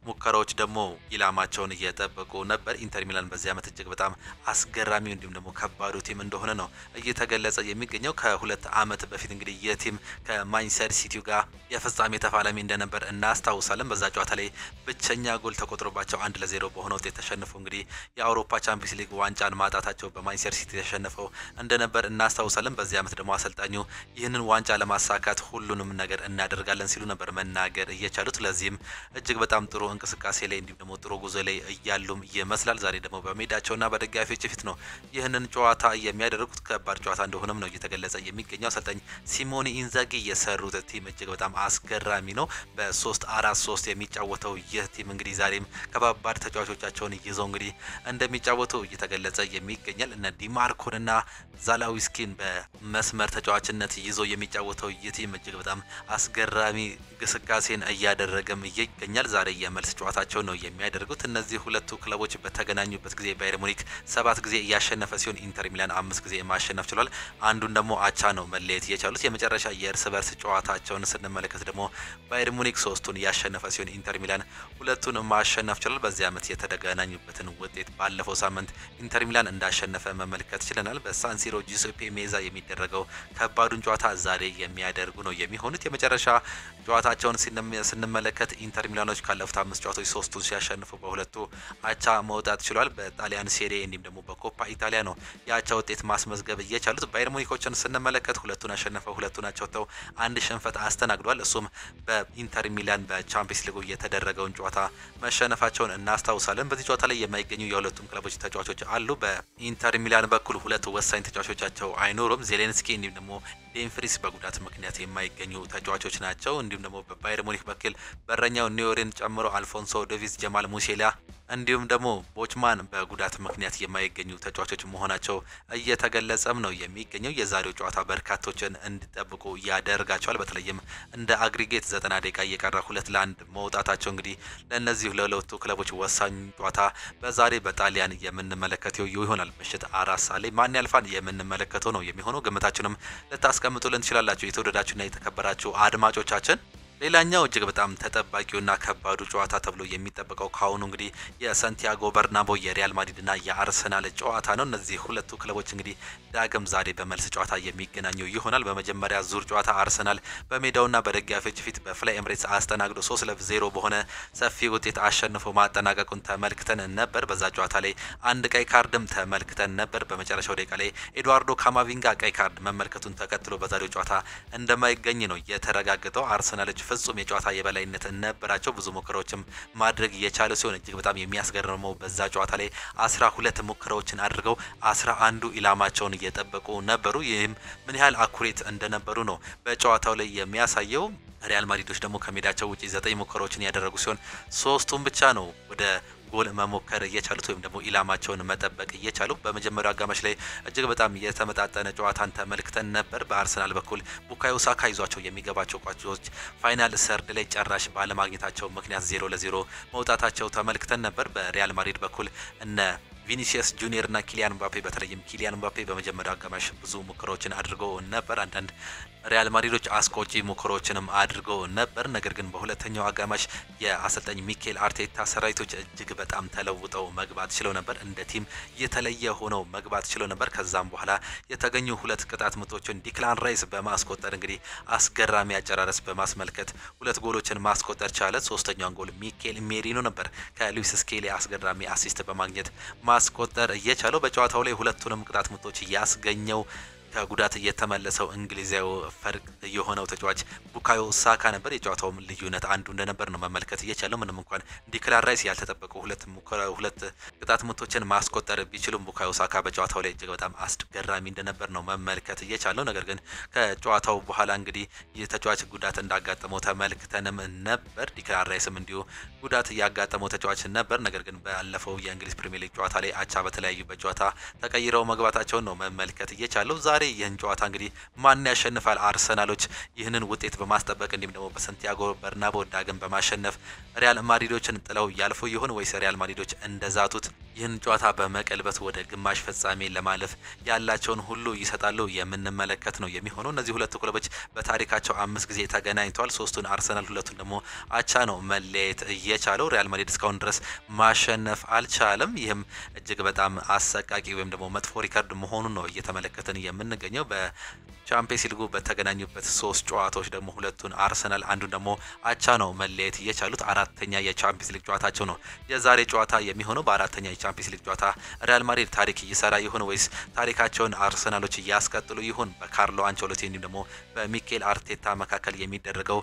ሙከራዎች ደግሞ ኢላማቸውን እየጠበቁ ነበር። ኢንተር ሚላን በዚህ ዓመት እጅግ በጣም አስገራሚው እንዲሁም ደግሞ ከባዱ ቲም እንደሆነ ነው እየተገለጸ የሚገኘው። ከሁለት ዓመት በፊት እንግዲህ የቲም ከማንቸስተር ሲቲው ጋር የፍጻሜ ተፋላሚ እንደነበር እናስታውሳለን። በዛ ጨዋታ ላይ ብቸኛ ጎል ተቆጥሮባቸው 1-0 በሆነ ውጤት ተሸንፈው እንግዲህ የአውሮፓ ቻምፒየንስ ሊግ ዋንጫን ማጣታቸው በማንቸስተር ሲቲ ተሸንፈው እንደነበር እናስታውሳለን። በዚህ ዓመት ደግሞ አሰልጣኙ ይህንን ዋንጫ ለማሳካት ሁሉንም ነገር እናደርጋለን ሲሉ ነበር መናገር እየቻሉት። ለዚህም እጅግ በጣም ጥሩ እንቅስቃሴ ላይ እንዲሁም ደግሞ ጥሩ ጉዞ ላይ እያሉም ይመስላል። ዛሬ ደግሞ በሜዳቸውና በደጋፊዎች ፊት ነው ይህንን ጨዋታ የሚያደርጉት። ከባድ ጨዋታ እንደሆነም ነው እየተገለጸ የሚገኘው። አሰልጣኝ ሲሞኔ ኢንዛጊ የሰሩት ቲም እጅግ በጣም አስገራሚ ነው። በ3-4-3 የሚጫወተው ይህ ቲም እንግዲህ ዛሬም ከባባድ ተጫዋቾቻቸውን ይዘው እንግዲህ እንደሚጫወቱ እየተገለጸ የሚገኛል። እነ ዲማርኮንና ዛላዊስኪን በመስመር ተጫዋችነት ይዘው የሚጫወተው ይህ ቲም እጅግ በጣም አስገራሚ ግስጋሴን እያደረገም ይገኛል። ዛሬ የመልስ ጨዋታቸው ነው የሚያደርጉት። እነዚህ ሁለቱ ክለቦች በተገናኙበት ጊዜ ባየር ሙኒክ 7 ጊዜ እያሸነፈ ሲሆን ኢንተር ሚላን 5 ጊዜ ማሸነፍ ችሏል። አንዱን ደግሞ አቻ ነው መለየት የቻሉት። የመጨረሻ የእርስ በርስ ጨዋታቸውን ስንመለከት ደግሞ ባየር ሙኒክ 3ቱን እያሸነፈ ሲሆን ኢንተር ሚላን 2ቱን ማሸነፍ ችሏል። በዚህ ዓመት የተገናኙበትን ውጤት ባለፈው ሳምንት ኢንተር ሚላን እንዳሸነፈ መመልከት ችለናል። በሳንሲሮ ጂሴፔ ሜዛ የሚደረገው ከባዱን ጨዋታ ዛሬ የሚያደርጉ ነው የሚሆኑት። የመጨረሻ ጨዋታቸውን ስንመለከት ኢንተር ሚላኖች ካለፉት 5 ጨዋታዎች 3ቱን ሲያሸንፉ በሁለቱ አቻ መውጣት ችሏል። በጣሊያን ሴሪ እንዲሁም ደግሞ በኮፓ ኢታሊያ ነው የአቻ ውጤት ማስመዝገብ እየቻሉት። ባየር ሙኒኮችን ስንመለከት ሁለቱን አሸንፈው ሁለቱን አቻ ወጥተው አንድ ሽንፈት አስተናግዷል። እሱም በኢንተር ሚላን በቻምፒየንስ ሊጉ የተደረገውን ጨዋታ መሸነፋቸውን እናስታውሳለን። በዚህ ጨዋታ ላይ የማይገኙ የሁለቱም ክለቦች ተጫዋቾች አሉ። በኢንተር ሚላን በኩል ሁለት ወሳኝ ተጫዋቾቻቸው አይኖሩም። ዜሌንስኪ እንዲሁም ደግሞ ዴንፍሪስ በጉዳት ምክንያት የማይገኙ ተጫዋቾች ናቸው። እንዲሁም ደግሞ በባየር ሙኒክ በኩል በረኛው ኒዮሬን ጨምሮ አልፎንሶ ዴቪስ፣ ጀማል ሙሴላ እንዲሁም ደግሞ ቦችማን በጉዳት ምክንያት የማይገኙ ተጫዋቾች መሆናቸው እየተገለጸም ነው የሚገኘው። የዛሬው ጨዋታ በርካቶችን እንዲጠብቁ ያደርጋቸዋል። በተለይም እንደ አግሪጌት 90 ደቂቃ እየቀረ 2-1 መውጣታቸው እንግዲህ ለእነዚህ ለሁለቱ ክለቦች ወሳኝ ጨዋታ በዛሬ በጣሊያን የምንመለከተው ይሆናል። ምሽት 4 ሰዓት ላይ ማን ያልፋል የምንመለከተው ነው የሚሆነው። ግምታችሁንም ልታስቀምጡልን ትችላላችሁ የተወደዳችሁና የተከበራችሁ አድማጮቻችን። ሌላኛው እጅግ በጣም ተጠባቂውና ከባዱ ጨዋታ ተብሎ የሚጠበቀው ካሁኑ እንግዲህ የሳንቲያጎ በርናቦ የሪያል ማድሪድና የአርሰናል ጨዋታ ነው። እነዚህ ሁለቱ ክለቦች እንግዲህ ዳግም ዛሬ በመልስ ጨዋታ የሚገናኙ ይሆናል። በመጀመሪያ ዙር ጨዋታ አርሰናል በሜዳውና በደጋፊዎች ፊት በፍላይ ኤምሬትስ አስተናግዶ 3-0 በሆነ ሰፊ ውጤት አሸንፎ ማጠናቀቁን ተመልክተን ነበር። በዛ ጨዋታ ላይ አንድ ቀይ ካርድም ተመልክተን ነበር። በመጨረሻው ደቂቃ ላይ ኤድዋርዶ ካማቪንጋ ቀይ ካርድ መመልከቱን ተከትሎ በዛሬው ጨዋታ እንደማይገኝ ነው የተረጋገጠው። አርሰናሎች ፍጹም የጨዋታ የበላይነት ነበራቸው። ብዙ ሙከራዎችም ማድረግ የቻሉ ሲሆን እጅግ በጣም የሚያስገርመው በዛ ጨዋታ ላይ 12 ሙከራዎችን አድርገው 11ዱ ኢላማቸውን እየጠበቁ ነበሩ። ይህም ምን ያህል አኩሬት እንደነበሩ ነው በጨዋታው ላይ የሚያሳየው። ሪያል ማድሪዶች ደግሞ ከሜዳቸው ውጪ 9 ሙከራዎችን ያደረጉ ሲሆን 3ቱን ብቻ ነው ወደ ጎል መሞከር እየቻሉት ወይም ደግሞ ኢላማቸውን መጠበቅ እየቻሉ። በመጀመሪያው አጋማሽ ላይ እጅግ በጣም የተመጣጠነ ጨዋታን ተመልክተን ነበር። በአርሰናል በኩል ቡካዮ ሳካ ይዟቸው የሚገባቸው ኳሶች ፋይናል ሰርድ ላይ ጨራሽ ባለማግኘታቸው ምክንያት 0-0 መውጣታቸው ተመልክተን ነበር። በሪያል ማድሪድ በኩል እነ ቪኒሲየስ ጁኒየር እና ኪሊያን ምባፔ በተለይም ኪሊያን ምባፔ በመጀመሪያው አጋማሽ ብዙ ሙከራዎችን አድርገው ነበር። አንዳንድ ሪያል ማድሪዶች አስቆጪ ሙከራዎችንም አድርገው ነበር። ነገር ግን በሁለተኛው አጋማሽ የአሰልጣኝ ሚኬል አርቴታ ሰራዊቶች እጅግ በጣም ተለውጠው መግባት ችለው ነበር። እንደ ቲም የተለየ ሆነው መግባት ችለው ነበር። ከዛም በኋላ የተገኙ ሁለት ቅጣት ምቶችን ዲክላን ራይስ በማስቆጠር እንግዲህ አስገራሚ አጨራረስ በማስመልከት ሁለት ጎሎችን ማስቆጠር ቻለ። ሶስተኛውን ጎል ሚኬል ሜሪኖ ነበር ከሉዊስ ስኬሊ አስገራሚ አሲስት በማግኘት ማስቆጠር እየቻለው። በጨዋታው ላይ ሁለቱንም ቅጣት ምቶች ያስገኘው ከጉዳት የተመለሰው እንግሊዛዊ ፈርቅ የሆነው ተጫዋች ቡካዮ ሳካ ነበር። የጨዋታውም ልዩነት አንዱ እንደነበር ነው መመልከት እየቻለው። ምንም እንኳን ዲክላን ራይስ ያልተጠበቁ ሁለት ቅጣት ምቶችን ማስቆጠር ቢችሉም ቡካዮ ሳካ በጨዋታው ላይ እጅግ በጣም አስገራሚ እንደነበር ነው መመልከት እየቻለው። ነገር ግን ከጨዋታው በኋላ እንግዲህ የተጫዋች ጉዳት እንዳጋጠመው ተመልክተንም ነበር። ዲክላን ራይስም እንዲሁ ጉዳት ያጋጠመው ተጫዋች ነበር። ነገር ግን ባለፈው የእንግሊዝ ፕሪሚየር ሊግ ጨዋታ ላይ አቻ በተለያዩበት ጨዋታ ተቀይረው መግባታቸውን ነው መመልከት እየቻለው። ዛሬ ዛሬ ይህን ጨዋታ እንግዲህ ማን ያሸንፋል? አርሰናሎች ይህንን ውጤት በማስጠበቅ እንዲሁም ደግሞ በሳንቲያጎ በርናባው ዳግም በማሸነፍ ሪያል ማድሪዶችን ጥለው ያልፉ ይሆን ወይስ ሪያል ማድሪዶች እንደዛቱት ይህን ጨዋታ በመቀልበስ ወደ ግማሽ ፍጻሜ ለማለፍ ያላቸውን ሁሉ ይሰጣሉ የምንመለከት ነው የሚሆነው። እነዚህ ሁለቱ ክለቦች በታሪካቸው 5 ጊዜ ተገናኝተዋል። 3ቱን አርሰናል፣ 2ቱን ደግሞ አቻ ነው መለያየት እየቻለው። ሪያል ማድሪድ እስካሁን ድረስ ማሸነፍ አልቻለም። ይህም እጅግ በጣም አሰቃቂ ወይም ደግሞ መጥፎ ሪከርድ መሆኑን ነው እየተመለከትን የምንገኘው። በቻምፒየንስ ሊጉ በተገናኙበት 3 ጨዋታዎች ደግሞ 2ቱን አርሰናል፣ አንዱን ደግሞ አቻ ነው መለያየት እየቻሉት። አራተኛ የቻምፒየንስ ሊግ ጨዋታቸው ነው የዛሬ ጨዋታ የሚሆነው። በአራተኛ የቻምፒየንስ ሊግ ጨዋታ ሪያል ማድሪድ ታሪክ ይሰራ ይሆን ወይስ ታሪካቸውን አርሰናሎች እያስቀጥሉ ይሆን? በካርሎ አንቸሎቲ እንዲሁም ደግሞ በሚኬል አርቴታ መካከል የሚደረገው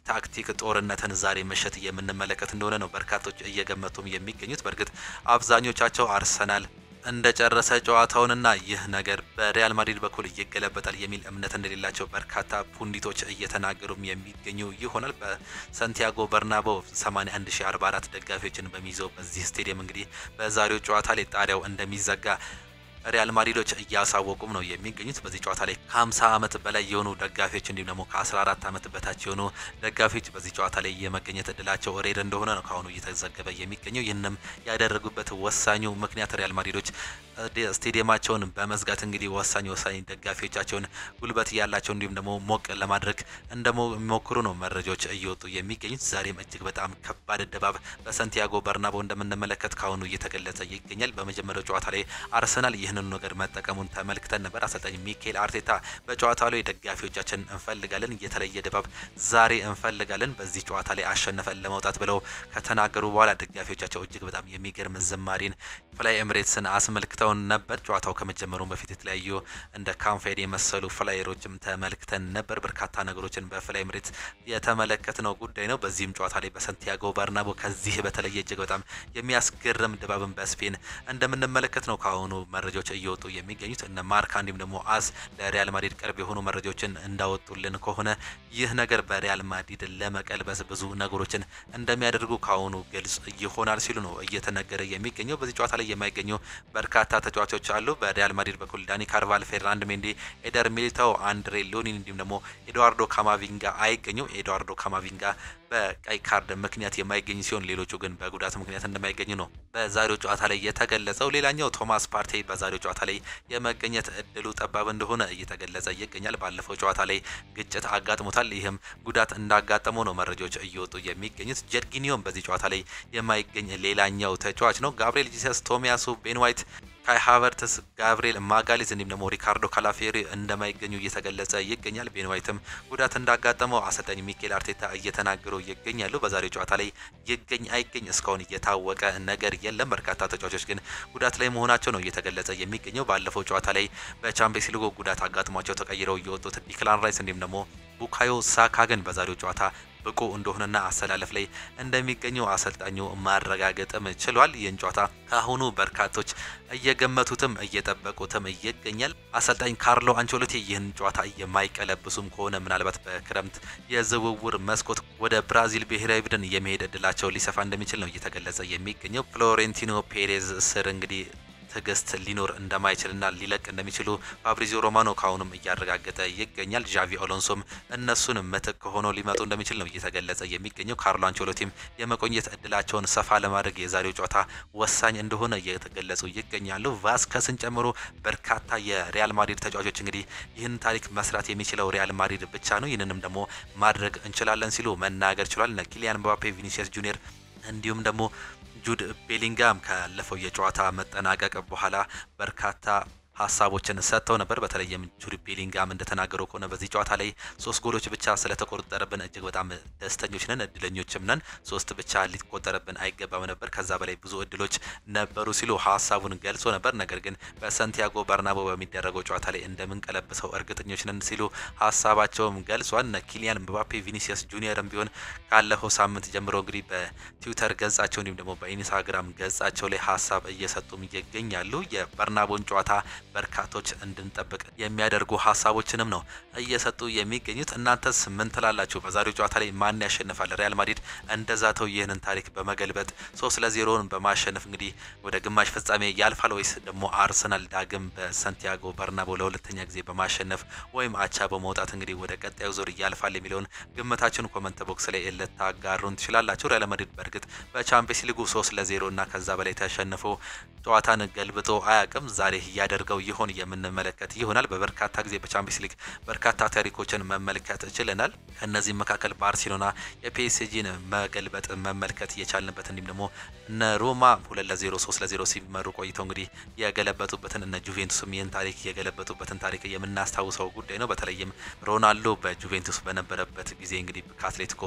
ታክቲክ ጦርነትን ዛሬ ምሽት የምንመለከት እንደሆነ ነው በርካቶች እየገመቱም የሚገኙት። በእርግጥ አብዛኞቻቸው አርሰናል እንደጨረሰ ጨዋታውንና ይህ ነገር በሪያል ማድሪድ በኩል ይገለበጣል የሚል እምነት እንደሌላቸው በርካታ ፑንዲቶች እየተናገሩም የሚገኙ ይሆናል። በሳንቲያጎ በርናባው 81044 ደጋፊዎችን በሚይዘው በዚህ ስቴዲየም እንግዲህ በዛሬው ጨዋታ ላይ ጣሪያው እንደሚዘጋ ሪያል ማድሪዶች እያሳወቁም ነው የሚገኙት። በዚህ ጨዋታ ላይ ከ50 ዓመት በላይ የሆኑ ደጋፊዎች እንዲሁም ደግሞ ከ14 ዓመት በታች የሆኑ ደጋፊዎች በዚህ ጨዋታ ላይ የመገኘት እድላቸው ሬድ እንደሆነ ነው ካሁኑ እየተዘገበ የሚገኘው። ይህንም ያደረጉበት ወሳኙ ምክንያት ሪያል ማድሪዶች ስቴዲየማቸውን በመዝጋት እንግዲህ ወሳኝ ደጋፊዎቻቸውን ጉልበት ያላቸው እንዲሁም ደግሞ ሞቅ ለማድረግ እንደሚሞክሩ ነው መረጃዎች እየወጡ የሚገኙት። ዛሬም እጅግ በጣም ከባድ ድባብ በሳንቲያጎ በርናባው እንደምንመለከት ካሁኑ እየተገለጸ ይገኛል። በመጀመሪያው ጨዋታ ላይ አርሰናል ይህንን ነገር መጠቀሙን ተመልክተን ነበር። አሰልጣኝ ሚኬል አርቴታ በጨዋታው ላይ ደጋፊዎቻችን እንፈልጋለን፣ የተለየ ድባብ ዛሬ እንፈልጋለን፣ በዚህ ጨዋታ ላይ አሸንፈን ለመውጣት ብለው ከተናገሩ በኋላ ደጋፊዎቻቸው እጅግ በጣም የሚገርም ዝማሬን ፍላይ ኤምሬትስን አስመልክተው ነበር። ጨዋታው ከመጀመሩ በፊት የተለያዩ እንደ ካምፌድ የመሰሉ ፍላየሮችም ተመልክተን ነበር። በርካታ ነገሮችን በፍላይ ኤምሬትስ የተመለከትነው ጉዳይ ነው። በዚህም ጨዋታ ላይ በሳንቲያጎ በርናባው ከዚህ በተለየ እጅግ በጣም የሚያስገርም ድባብን በስፔን እንደምንመለከት ነው ካሁኑ መረጃዎች እየወጡ የሚገኙት። እነ ማርካ እንዲሁም ደግሞ አስ ለሪያል ማድሪድ ቅርብ የሆኑ መረጃዎችን እንዳወጡልን ከሆነ ይህ ነገር በሪያል ማድሪድ ለመቀልበስ ብዙ ነገሮችን እንደሚያደርጉ ካሁኑ ግልጽ ይሆናል ሲሉ ነው እየተነገረ የሚገኘው። በዚህ ጨዋታ ላይ የማይገኙ በርካታ ተጫዋቾች አሉ። በሪያል ማድሪድ በኩል ዳኒ ካርቫል፣ ፌርናንድ ሜንዲ፣ ኤደር ሚሊታው፣ አንድሬ ሉኒን እንዲሁም ደግሞ ኤድዋርዶ ካማቪንጋ አይገኙ። ኤድዋርዶ ካማቪንጋ በቀይ ካርድ ምክንያት የማይገኝ ሲሆን ሌሎቹ ግን በጉዳት ምክንያት እንደማይገኙ ነው በዛሬው ጨዋታ ላይ የተገለጸው። ሌላኛው ቶማስ ፓርቴ በዛሬው ጨዋታ ላይ የመገኘት እድሉ ጠባብ እንደሆነ እየተገለጸ ይገኛል። ባለፈው ጨዋታ ላይ ግጭት አጋጥሞታል። ይህም ጉዳት እንዳጋጠመው ነው መረጃዎች እየወጡ የሚገኙት። ጀርጊኒዮም በዚህ ጨዋታ ላይ የማይገኝ ሌላኛው ተጫዋች ነው። ጋብሪኤል ጂሰስ፣ ቶሚያሱ፣ ቤን ዋይት፣ ካይ ሃቨርትስ፣ ጋብሪኤል ማጋሊዝ እንዲሁም ደግሞ ሪካርዶ ካላፊዮሪ እንደማይገኙ እየተገለጸ ይገኛል። ቤን ዋይትም ጉዳት እንዳጋጠመው አሰልጣኝ ሚኬል አርቴታ እየተናገሩ ይገኛሉ። በዛሬው ጨዋታ ላይ ይገኝ አይገኝ እስካሁን እየታወቀ ነገር የለም። በርካታ ተጫዋቾች ግን ጉዳት ላይ መሆናቸው ነው እየተገለጸ የሚገኘው። ባለፈው ጨዋታ ላይ በቻምፒየንስ ሊግ ጉዳት አጋጥሟቸው ተቀይረው እየወጡት ዲክላን ራይስ እንዲሁም ደግሞ ቡካዮ ሳካ ግን በዛሬው ጨዋታ ብቁ እንደሆነና አሰላለፍ ላይ እንደሚገኙ አሰልጣኙ ማረጋገጥም ችሏል። ይህን ጨዋታ ካሁኑ በርካቶች እየገመቱትም እየጠበቁትም ይገኛል። አሰልጣኝ ካርሎ አንቸሎቲ ይህን ጨዋታ የማይቀለብሱም ከሆነ ምናልባት በክረምት የዝውውር መስኮት ወደ ብራዚል ብሔራዊ ቡድን የመሄድ እድላቸው ሊሰፋ እንደሚችል ነው እየተገለጸ የሚገኘው። ፍሎሬንቲኖ ፔሬዝ ስር እንግዲህ ትግስት ሊኖር እንደማይችልና ሊለቅ እንደሚችሉ ፋብሪዚዮ ሮማኖ ካሁንም እያረጋገጠ ይገኛል። ዣቪ አሎንሶም እነሱን ምትክ ሆኖ ሊመጡ እንደሚችል ነው እየተገለጸ የሚገኘው። ካርሎ አንቸሎቲም የመቆየት እድላቸውን ሰፋ ለማድረግ የዛሬው ጨዋታ ወሳኝ እንደሆነ እየተገለጹ ይገኛሉ። ቫስከስን ጨምሮ በርካታ የሪያል ማድሪድ ተጫዋቾች እንግዲህ ይህን ታሪክ መስራት የሚችለው ሪያል ማድሪድ ብቻ ነው፣ ይህንንም ደግሞ ማድረግ እንችላለን ሲሉ መናገር ችሏል። ኪሊያን ምባፔ፣ ቪኒሲየስ ጁኒየር እንዲሁም ደግሞ ጁድ ቤሊንጋም ካለፈው የጨዋታ መጠናቀቅ በኋላ በርካታ ሀሳቦችን ሰጥተው ነበር። በተለይም ጁድ ቤሊንጋም እንደተናገረው ከሆነ በዚህ ጨዋታ ላይ 3 ጎሎች ብቻ ስለተቆጠረብን እጅግ በጣም ደስተኞች ነን፣ እድለኞችም ነን። 3 ብቻ ሊቆጠረብን አይገባም ነበር፣ ከዛ በላይ ብዙ እድሎች ነበሩ ሲሉ ሀሳቡን ገልጾ ነበር። ነገር ግን በሳንቲያጎ በርናባው በሚደረገው ጨዋታ ላይ እንደምንቀለብሰው እርግጠኞች ነን ሲሉ ሀሳባቸውም ገልጿል። ኪሊያን ምባፔ፣ ቪኒሲየስ ጁኒየርም ቢሆን ካለፈው ሳምንት ጀምሮ እንግዲህ በትዊተር ገጻቸው እንዲሁም ደግሞ በኢንስታግራም ገጻቸው ላይ ሀሳብ እየሰጡም ይገኛሉ። የበርናባውን ጨዋታ በርካቶች እንድንጠብቅ የሚያደርጉ ሀሳቦችንም ነው እየሰጡ የሚገኙት። እናንተስ ምን ትላላችሁ? በዛሬው ጨዋታ ላይ ማን ያሸንፋል? ሪያል ማድሪድ እንደዛተው ይህንን ታሪክ በመገልበጥ 3-0 በማሸነፍ እንግዲህ ወደ ግማሽ ፍጻሜ ያልፋል ወይስ ደግሞ አርሰናል ዳግም በሳንቲያጎ በርናባው ለሁለተኛ ጊዜ በማሸነፍ ወይም አቻ በመውጣት እንግዲህ ወደ ቀጣዩ ዙር ያልፋል የሚለውን ግምታችሁን ኮሜንት ቦክስ ላይ ልታጋሩን ትችላላችሁ። ሪያል ማድሪድ በእርግጥ በቻምፒየንስ ሊጉ 3-0 እና ከዛ በላይ ተሸንፎ ጨዋታን ገልብጦ አያቅም። ዛሬ ያደርገው ይሆን የምንመለከት ይሆናል። በበርካታ ጊዜ በቻምፒየንስ ሊግ በርካታ ታሪኮችን መመልከት ችለናል። ከነዚህም መካከል ባርሴሎና የፒኤስጂን መገልበጥ መመልከት የቻልንበት እንዲሁም ደግሞ እነ ሮማ 2-0 3-0 ሲመሩ ቆይተው እንግዲህ የገለበጡበትን እነ ጁቬንቱስም ይህን ታሪክ የገለበጡበትን ታሪክ የምናስታውሰው ጉዳይ ነው። በተለይም ሮናልዶ በጁቬንቱስ በነበረበት ጊዜ እንግዲህ ከአትሌቲኮ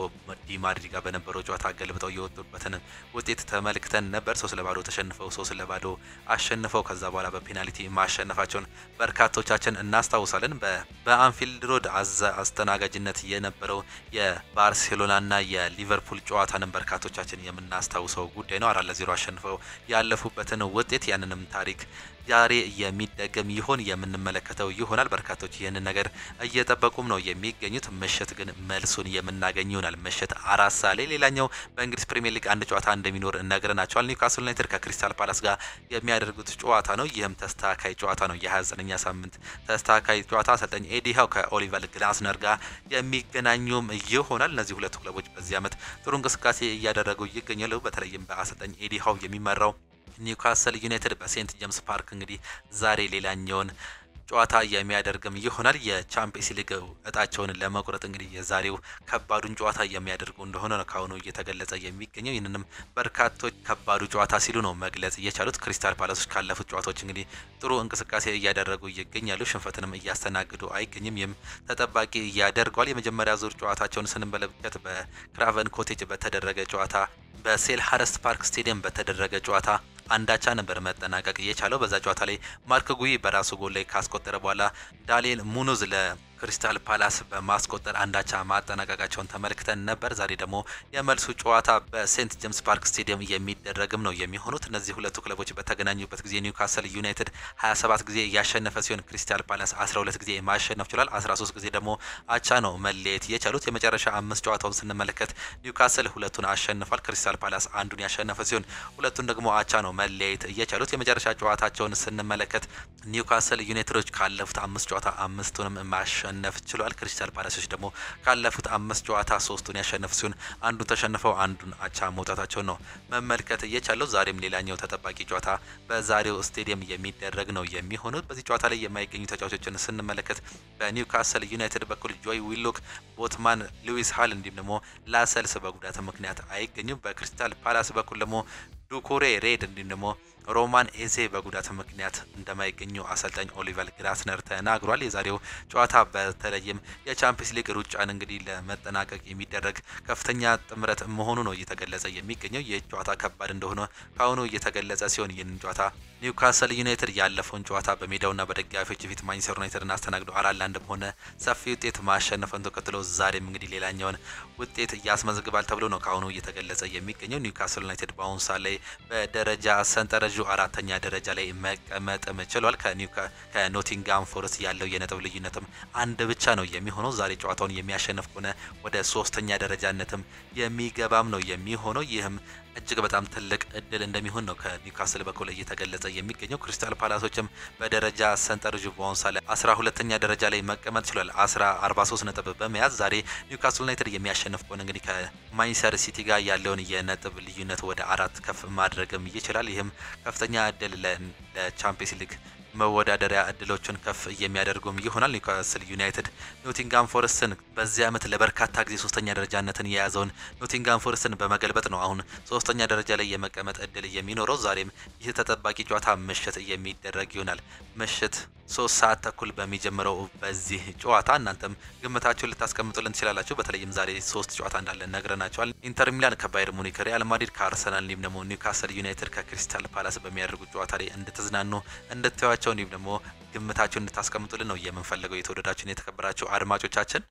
ዲ ማድሪድ ጋር በነበረው ጨዋታ ገልብጠው የወጡበትን ውጤት ተመልክተን ነበር። 3-0 ተሸንፈው 3-0 አሸንፈው ከዛ በኋላ በፔናልቲ ማሸነፋቸውን በርካቶቻችን እናስታውሳለን። በአንፊልድ ሮድ አስተናጋጅነት የነበረው የባርሴሎናና የሊቨርፑል ጨዋታንም በርካቶቻችን የምናስታውሰው ጉዳይ ነው። 4-0 አሸንፈው ያለፉበትን ውጤት ያንንም ታሪክ ዛሬ የሚደገም ይሆን የምንመለከተው ይሆናል። በርካቶች ይህንን ነገር እየጠበቁም ነው የሚገኙት። ምሽት ግን መልሱን የምናገኝ ይሆናል። ምሽት 4 ሰዓት ላይ ሌላኛው በእንግሊዝ ፕሪሚየር ሊግ አንድ ጨዋታ እንደሚኖር ነግረናቸዋል። ኒውካስል ዩናይትድ ከክሪስታል ፓላስ ጋር የሚያደርጉት ጨዋታ ነው። ይህም ተስተካካይ ጨዋታ ነው። የ29ኛ ሳምንት ተስተካካይ ጨዋታ አሰልጣኝ ኤዲ ሃው ከኦሊቨር ግላስነር ጋር የሚገናኙም ይሆናል። እነዚህ ሁለቱ ክለቦች በዚህ ዓመት ጥሩ እንቅስቃሴ እያደረጉ ይገኛሉ። በተለይም በአሰልጣኝ ኤዲ ሃው የሚመራው ኒውካስል ዩናይትድ በሴንት ጄምስ ፓርክ እንግዲህ ዛሬ ሌላኛውን ጨዋታ የሚያደርግም ይሆናል። የቻምፒየንስ ሊግ እጣቸውን ለመቁረጥ እንግዲህ የዛሬው ከባዱን ጨዋታ የሚያደርጉ እንደሆነ ነው ካሁኑ እየተገለጸ የሚገኘው። ይህንንም በርካቶች ከባዱ ጨዋታ ሲሉ ነው መግለጽ እየቻሉት። ክሪስታል ፓላሶች ካለፉት ጨዋታዎች እንግዲህ ጥሩ እንቅስቃሴ እያደረጉ ይገኛሉ። ሽንፈትንም እያስተናግዱ አይገኝም። ይህም ተጠባቂ ያደርገዋል። የመጀመሪያ ዙር ጨዋታቸውን ስንመለከት በክራቨን ኮቴጅ በተደረገ ጨዋታ በሴልሃርስት ፓርክ ስቴዲየም በተደረገ ጨዋታ አንዳቻ ነበር መጠናቀቅ የቻለው። በዛ ጨዋታ ላይ ማርክ ጉይ በራሱ ጎል ላይ ካስቆጠረ በኋላ ዳንኤል ሙኑዝ ለክሪስታል ፓላስ በማስቆጠር አንዳቻ ማጠናቀቃቸውን ተመልክተን ነበር። ዛሬ ደግሞ የመልሱ ጨዋታ በሴንት ጄምስ ፓርክ ስቴዲየም የሚደረግም ነው የሚሆኑት። እነዚህ ሁለቱ ክለቦች በተገናኙበት ጊዜ ኒውካስል ዩናይትድ 27 ጊዜ ያሸነፈ ሲሆን ክሪስታል ፓላስ 12 ጊዜ ማሸነፍ ችሏል። 13 ጊዜ ደግሞ አቻ ነው መለየት የቻሉት። የመጨረሻ 5 ጨዋታውን ስንመለከት ኒውካስል ሁለቱን አሸንፏል። ክሪስታል ፓላስ አንዱን ያሸነፈ ሲሆን ሁለቱን ደግሞ አቻ ነው መለየት የቻሉት። የመጨረሻ ጨዋታቸውን ስንመለከት ኒውካስል ዩናይትዶች ካለፉት 5 ጨዋታ 5ቱንም ማሸነፍ ችሏል። ክሪስታል ፓላሶች ደግሞ ካለፉት 5 ጨዋታ 3ቱን ያሸነፉ ሲሆን አንዱን ተሸንፈው አንዱን አቻ መውጣታቸውን ነው መመልከት የቻለው። ዛሬም ሌላኛው ተጠባቂ ጨዋታ በዛሬው ስቴዲየም የሚደረግ ነው የሚሆኑት። በዚህ ጨዋታ ላይ የማይገኙ ተጫዋቾችን ስንመለከት በኒውካስል ዩናይትድ በኩል ጆይ ዊሎክ፣ ቦትማን፣ ሉዊስ ሃል እንዲሁም ደግሞ ላሰልስ በጉዳት ምክንያት አይገኙም። በክሪስታል ፓላስ በኩል ደግሞ ዱኩሬ ሬድ እንዲሁም ደግሞ ሮማን ኤዜ በጉዳት ምክንያት እንደማይገኙ አሰልጣኝ ኦሊቨር ግላስነር ተናግሯል። የዛሬው ጨዋታ በተለይም የቻምፒየንስ ሊግ ሩጫን እንግዲህ ለመጠናቀቅ የሚደረግ ከፍተኛ ጥምረት መሆኑ ነው እየተገለጸ የሚገኘው። ይህ ጨዋታ ከባድ እንደሆነ ካሁኑ እየተገለጸ ሲሆን ይህንን ጨዋታ ኒውካስል ዩናይትድ ያለፈውን ጨዋታ በሜዳውና በደጋፊዎች ፊት ማንቸስተር ዩናይትድን አስተናግዶ 4-1 በሆነ ሰፊ ውጤት ማሸነፉን ተከትሎ ዛሬም እንግዲህ ሌላኛውን ውጤት ያስመዘግባል ተብሎ ነው ካሁኑ እየተገለጸ የሚገኘው። ኒውካስል ዩናይትድ በአሁኑ ሰዓት ላይ በደረጃ ሰንጠረዡ 4ኛ ደረጃ ላይ መቀመጥም ችሏል። ከኖቲንጋም ፎረስት ያለው የነጥብ ልዩነትም አንድ ብቻ ነው የሚሆነው። ዛሬ ጨዋታውን የሚያሸንፍ ከሆነ ወደ 3ኛ ደረጃነትም የሚገባም ነው የሚሆነው። ይህም እጅግ በጣም ትልቅ እድል እንደሚሆን ነው ከኒውካስል በኩል እየተገለጸ የሚገኘው። ክሪስታል ፓላሶችም በደረጃ ሰንጠረዡ በአሁኑ ሰዓት ላይ 12ኛ ደረጃ ላይ መቀመጥ ችሏል 43 ነጥብ በመያዝ። ዛሬ ኒውካስል ዩናይትድ የሚያሸንፍ ከሆነ እንግዲህ ከማንቸስተር ሲቲ ጋር ያለውን የነጥብ ልዩነት ወደ 4 ከፍ ማድረግም ይችላል። ይህም ከፍተኛ እድል ለቻምፒየንስ ሊግ መወዳደሪያ እድሎችን ከፍ የሚያደርጉም ይሆናል። ኒውካስል ዩናይትድ ኖቲንጋም ፎረስትን በዚህ ዓመት ለበርካታ ጊዜ 3ኛ ደረጃነትን የያዘውን ኖቲንጋም ፎረስትን በመገልበጥ ነው አሁን 3ኛ ደረጃ ላይ የመቀመጥ እድል የሚኖረው። ዛሬም ይህ ተጠባቂ ጨዋታ ምሽት የሚደረግ ይሆናል። ምሽት 3 ሰዓት ተኩል በሚጀምረው በዚህ ጨዋታ እናንተም ግምታችሁን ልታስቀምጡልን ትችላላችሁ። በተለይም ዛሬ 3 ጨዋታ እንዳለ ነግረናቸዋል። ኢንተር ሚላን ከባየር ሙኒክ፣ ሪያል ማድሪድ ከአርሰናል እንዲሁም ደግሞ ኒውካስል ዩናይትድ ከክሪስታል ፓላስ በሚያደርጉት ጨዋታ ላይ እንድትዝናኑ እንድታዩዋቸው እንዲሁም ደግሞ ግምታችሁን እንድታስቀምጡልን ነው የምንፈልገው። የተወደዳችሁን የተከበራችሁ አድማጮቻችን